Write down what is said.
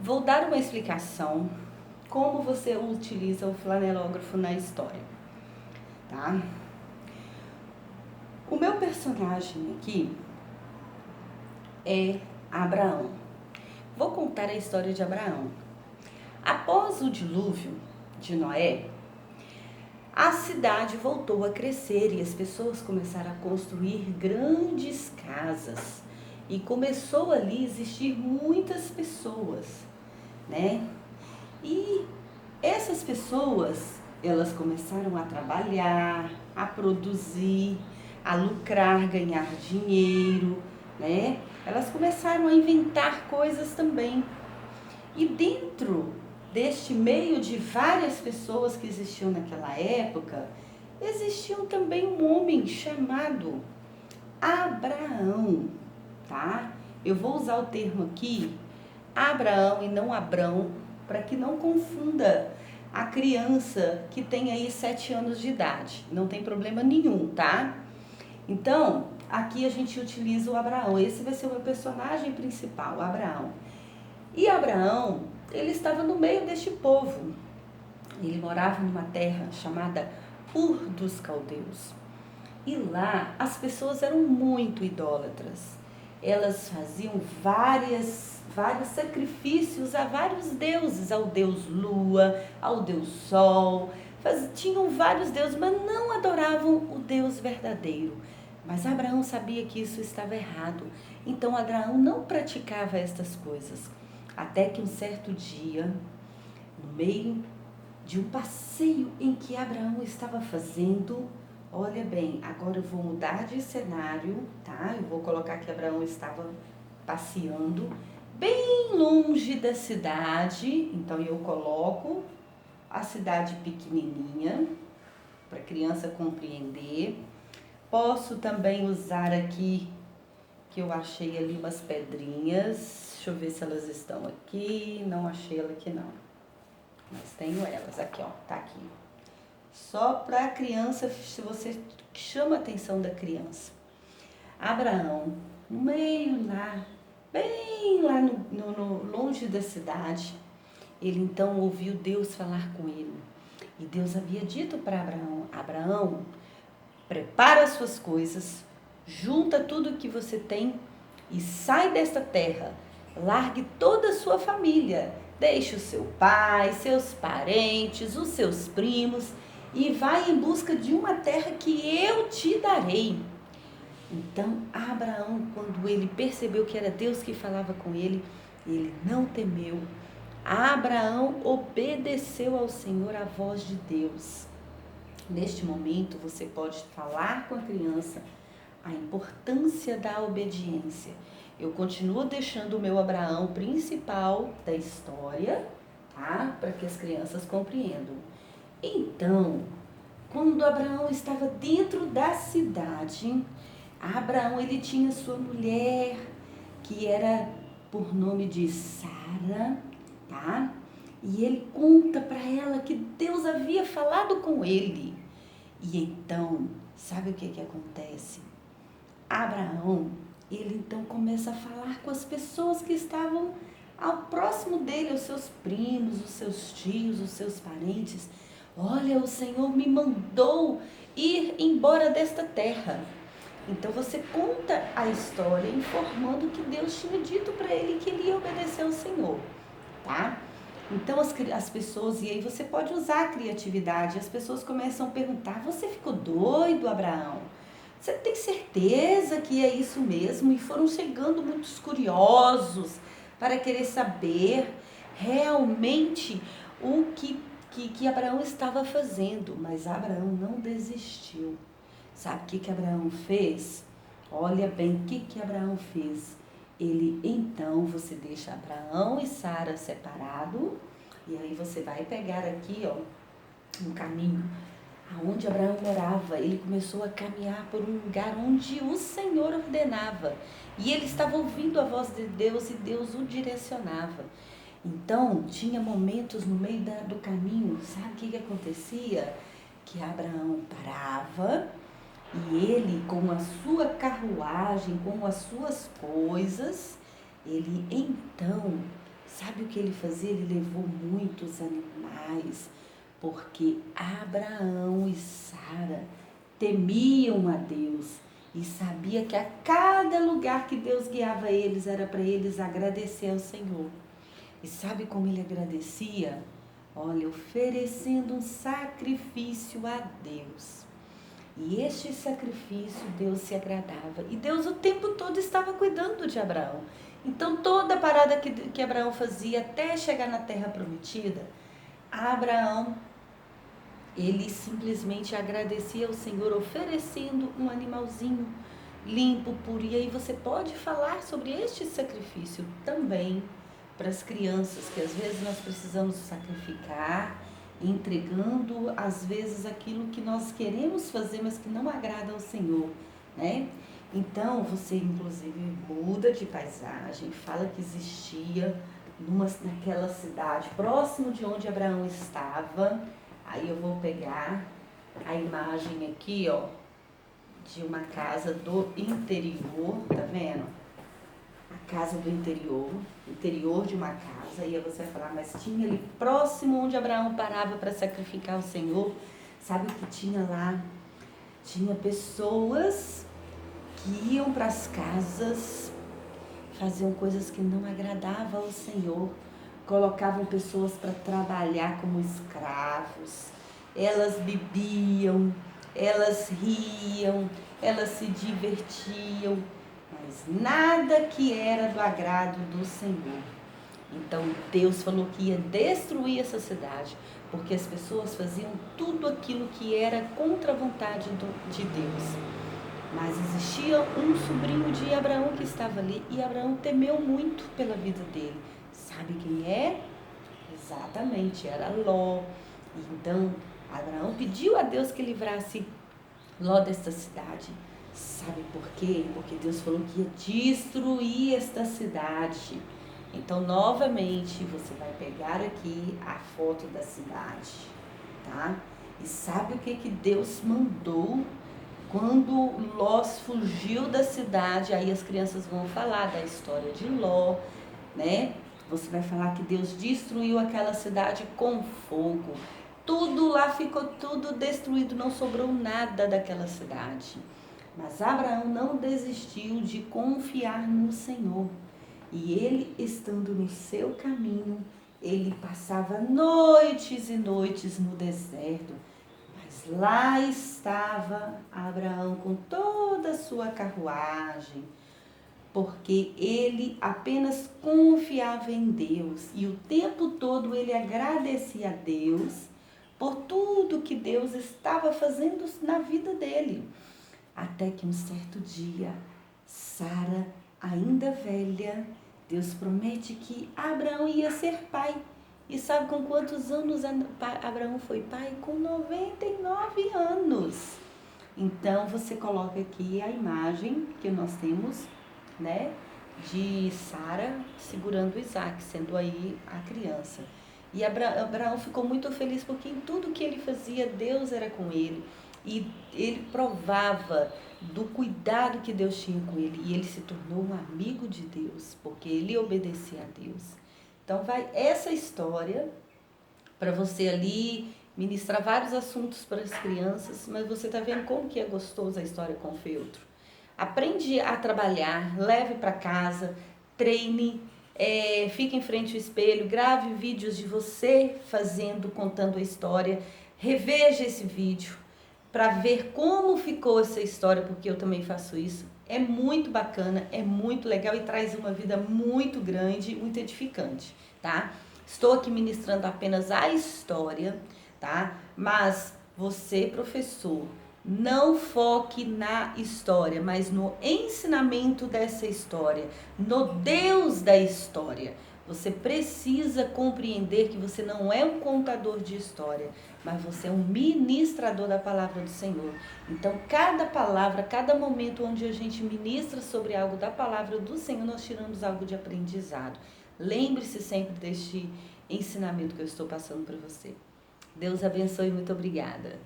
Vou dar uma explicação como você utiliza o flanelógrafo na história, tá? O meu personagem aqui é Abraão. Vou contar a história de Abraão. Após o dilúvio de Noé, a cidade voltou a crescer e as pessoas começaram a construir grandes casas. E começou ali a existir muitas pessoas, né? E essas pessoas, elas começaram a trabalhar, a produzir, a lucrar, ganhar dinheiro, né? Elas começaram a inventar coisas também. E dentro deste meio de várias pessoas que existiam naquela época, existiam também um homem chamado Abraão, tá? Eu vou usar o termo aqui, Abraão e não Abrão, para que não confunda a criança que tem aí 7 anos de idade. Não tem problema nenhum, tá? Então, aqui a gente utiliza o Abraão. Esse vai ser o meu personagem principal, o Abraão. E Abraão, ele estava no meio deste povo. Ele morava numa terra chamada Ur dos Caldeus. E lá as pessoas eram muito idólatras. Elas faziam vários sacrifícios a vários deuses, ao deus Lua, ao deus Sol. Tinham vários deuses, mas não adoravam o Deus verdadeiro. Mas Abraão sabia que isso estava errado. Então Abraão não praticava estas coisas. Até que um certo dia, no meio de um passeio em que Abraão estava fazendo, olha bem, agora eu vou mudar de cenário, tá? Eu vou colocar que Abraão estava passeando bem longe da cidade, então eu coloco a cidade pequenininha para a criança compreender. Posso também usar aqui, que eu achei ali umas pedrinhas, deixa eu ver se elas estão aqui, não achei ela aqui não, mas tenho elas aqui, ó, tá aqui. Só para a criança, se você chama a atenção da criança. Abraão, no meio lá, bem lá longe da cidade, ele então ouviu Deus falar com ele. E Deus havia dito para Abraão, Abraão, prepara as suas coisas, junta tudo que você tem e sai desta terra. Largue toda a sua família, deixe o seu pai, seus parentes, os seus primos e vai em busca de uma terra que eu te darei. Então Abraão, quando ele percebeu que era Deus que falava com ele não temeu. Abraão obedeceu ao Senhor, à voz de Deus. Neste momento você pode falar com a criança a importância da obediência. Eu continuo deixando o meu Abraão principal da história, tá? Para que as crianças compreendam. Então, quando Abraão estava dentro da cidade, Abraão ele tinha sua mulher, que era por nome de Sara, tá? E ele conta para ela que Deus havia falado com ele. E então, sabe o que acontece? Abraão, ele então começa a falar com as pessoas que estavam ao próximo dele, os seus primos, os seus tios, os seus parentes. Olha, o Senhor me mandou ir embora desta terra. Então você conta a história informando que Deus tinha dito para ele que ele ia obedecer ao Senhor, tá? Então as pessoas, e aí você pode usar a criatividade, as pessoas começam a perguntar, você ficou doido, Abraão? Você tem certeza que é isso mesmo? E foram chegando muitos curiosos para querer saber realmente o que Abraão estava fazendo. Mas Abraão não desistiu. Sabe o que Abraão fez? Olha bem o que Abraão fez. Ele, então, você deixa Abraão e Sara separado, e aí você vai pegar aqui, ó, um caminho aonde Abraão morava. Ele começou a caminhar por um lugar onde o Senhor ordenava. E ele estava ouvindo a voz de Deus e Deus o direcionava. Então, tinha momentos no meio do caminho, sabe o que acontecia? Que Abraão parava e ele, com a sua carruagem, com as suas coisas, ele então Sabe o que ele fazia? Ele levou muitos animais, porque Abraão e Sara temiam a Deus e sabia que a cada lugar que Deus guiava eles era para eles agradecer ao Senhor. E sabe como ele agradecia? Olha, oferecendo um sacrifício a Deus. E este sacrifício Deus se agradava. E Deus o tempo todo estava cuidando de Abraão. Então toda parada que Abraão fazia até chegar na terra prometida, Abraão, ele simplesmente agradecia ao Senhor oferecendo um animalzinho limpo, puro. E aí você pode falar sobre este sacrifício também para as crianças, que às vezes nós precisamos sacrificar, entregando às vezes aquilo que nós queremos fazer, mas que não agrada ao Senhor, né? Então você inclusive muda de paisagem, fala que existia naquela cidade, próximo de onde Abraão estava. Aí eu vou pegar a imagem aqui, ó, de uma casa do interior, tá vendo? A casa do interior de uma casa, e aí você vai falar, mas tinha ali próximo onde Abraão parava para sacrificar ao Senhor, sabe o que tinha lá? Tinha pessoas que iam para as casas, faziam coisas que não agradavam ao Senhor, colocavam pessoas para trabalhar como escravos, elas bebiam, elas riam, elas se divertiam, mas nada que era do agrado do Senhor. Então Deus falou que ia destruir essa cidade, porque as pessoas faziam tudo aquilo que era contra a vontade de Deus. Mas existia um sobrinho de Abraão que estava ali, e Abraão temeu muito pela vida dele. Sabe quem é? Exatamente, era Ló. Então Abraão pediu a Deus que livrasse Ló desta cidade. Sabe por quê? Porque Deus falou que ia destruir esta cidade. Então, novamente, você vai pegar aqui a foto da cidade, tá? E sabe o que Deus mandou quando Ló fugiu da cidade? Aí as crianças vão falar da história de Ló, né? Você vai falar que Deus destruiu aquela cidade com fogo. Tudo lá ficou tudo destruído, não sobrou nada daquela cidade. Mas Abraão não desistiu de confiar no Senhor. E ele, estando no seu caminho, ele passava noites e noites no deserto. Mas lá estava Abraão com toda a sua carruagem, porque ele apenas confiava em Deus. E o tempo todo ele agradecia a Deus por tudo que Deus estava fazendo na vida dele. Até que um certo dia, Sara, ainda velha, Deus promete que Abraão ia ser pai. E sabe com quantos anos Abraão foi pai? Com 99 anos. Então você coloca aqui a imagem que nós temos, né, de Sara segurando Isaac, sendo aí a criança. E Abraão ficou muito feliz porque em tudo que ele fazia, Deus era com ele. E ele provava do cuidado que Deus tinha com ele. E ele se tornou um amigo de Deus, porque ele obedecia a Deus. Então vai essa história para você ali ministrar vários assuntos para as crianças, mas você está vendo como que é gostoso a história com o feltro. Aprende a trabalhar, leve para casa, treine, fique em frente ao espelho, grave vídeos de você fazendo, contando a história, reveja esse vídeo para ver como ficou essa história, porque eu também faço isso. É muito bacana, é muito legal e traz uma vida muito grande, muito edificante, tá? Estou aqui ministrando apenas a história, tá? Mas você, professor, não foque na história, mas no ensinamento dessa história, no Deus da história. Você precisa compreender que você não é um contador de história, mas você é um ministrador da palavra do Senhor. Então, cada palavra, cada momento onde a gente ministra sobre algo da palavra do Senhor, nós tiramos algo de aprendizado. Lembre-se sempre deste ensinamento que eu estou passando para você. Deus abençoe e muito obrigada.